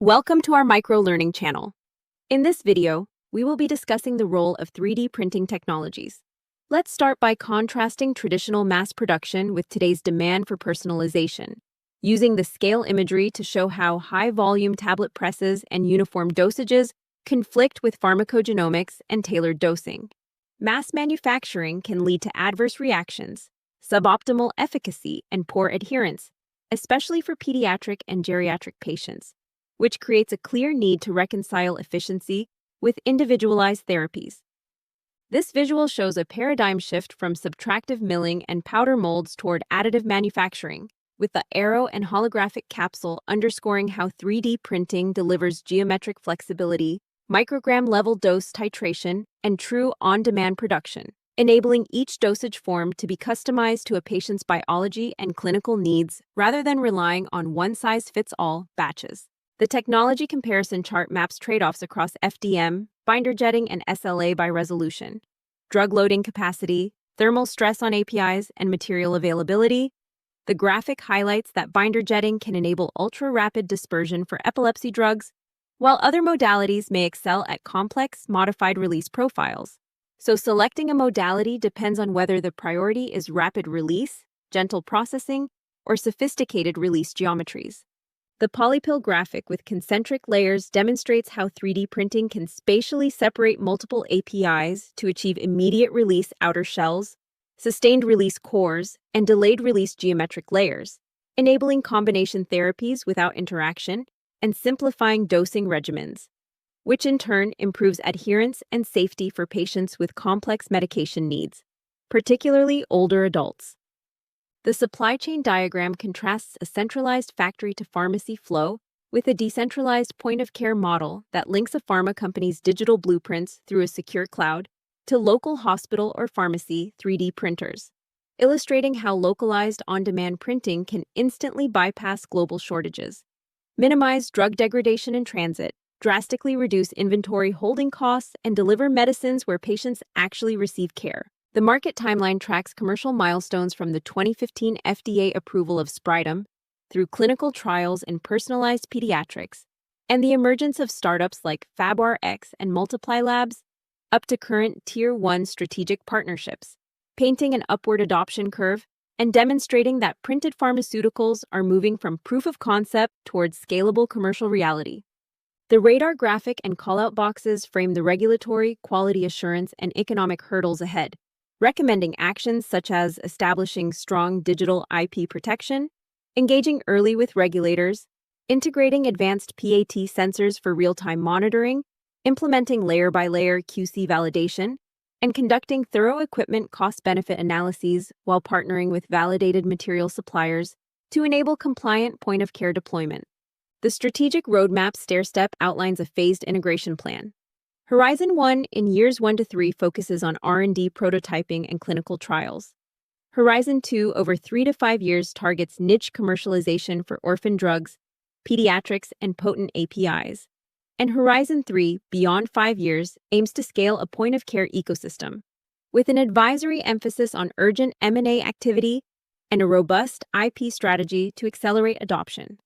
Welcome to our micro-learning channel. In this video, we will be discussing the role of 3D printing technologies. Let's start by contrasting traditional mass production with today's demand for personalization, using the scale imagery to show how high-volume tablet presses and uniform dosages conflict with pharmacogenomics and tailored dosing. Mass manufacturing can lead to adverse reactions, suboptimal efficacy, and poor adherence, especially for pediatric and geriatric patients, which creates a clear need to reconcile efficiency with individualized therapies. This visual shows a paradigm shift from subtractive milling and powder molds toward additive manufacturing, with the arrow and holographic capsule underscoring how 3D printing delivers geometric flexibility, microgram-level dose titration, and true on-demand production, enabling each dosage form to be customized to a patient's biology and clinical needs rather than relying on one-size-fits-all batches. The technology comparison chart maps trade-offs across FDM, binder jetting, and SLA by resolution, drug loading capacity, thermal stress on APIs, and material availability. The graphic highlights that binder jetting can enable ultra-rapid dispersion for epilepsy drugs, while other modalities may excel at complex, modified release profiles. So selecting a modality depends on whether the priority is rapid release, gentle processing, or sophisticated release geometries. The polypill graphic with concentric layers demonstrates how 3D printing can spatially separate multiple APIs to achieve immediate release outer shells, sustained release cores, and delayed release geometric layers, enabling combination therapies without interaction and simplifying dosing regimens, which in turn improves adherence and safety for patients with complex medication needs, particularly older adults. The supply chain diagram contrasts a centralized factory-to-pharmacy flow with a decentralized point-of-care model that links a pharma company's digital blueprints through a secure cloud to local hospital or pharmacy 3D printers, illustrating how localized on-demand printing can instantly bypass global shortages, minimize drug degradation in transit, drastically reduce inventory holding costs, and deliver medicines where patients actually receive care. The market timeline tracks commercial milestones from the 2015 FDA approval of Spritum through clinical trials in personalized pediatrics and the emergence of startups like FabRx and Multiply Labs up to current Tier 1 strategic partnerships, painting an upward adoption curve and demonstrating that printed pharmaceuticals are moving from proof of concept towards scalable commercial reality. The radar graphic and callout boxes frame the regulatory, quality assurance, and economic hurdles ahead, recommending actions such as establishing strong digital IP protection, engaging early with regulators, integrating advanced PAT sensors for real-time monitoring, implementing layer-by-layer QC validation, and conducting thorough equipment cost-benefit analyses while partnering with validated material suppliers to enable compliant point-of-care deployment. The strategic roadmap stair-step outlines a phased integration plan. Horizon 1 in years 1 to 3 focuses on R&D prototyping and clinical trials. Horizon 2 over 3 to 5 years targets niche commercialization for orphan drugs, pediatrics, and potent APIs. And Horizon 3, beyond 5 years, aims to scale a point-of-care ecosystem, with an advisory emphasis on urgent M&A activity and a robust IP strategy to accelerate adoption.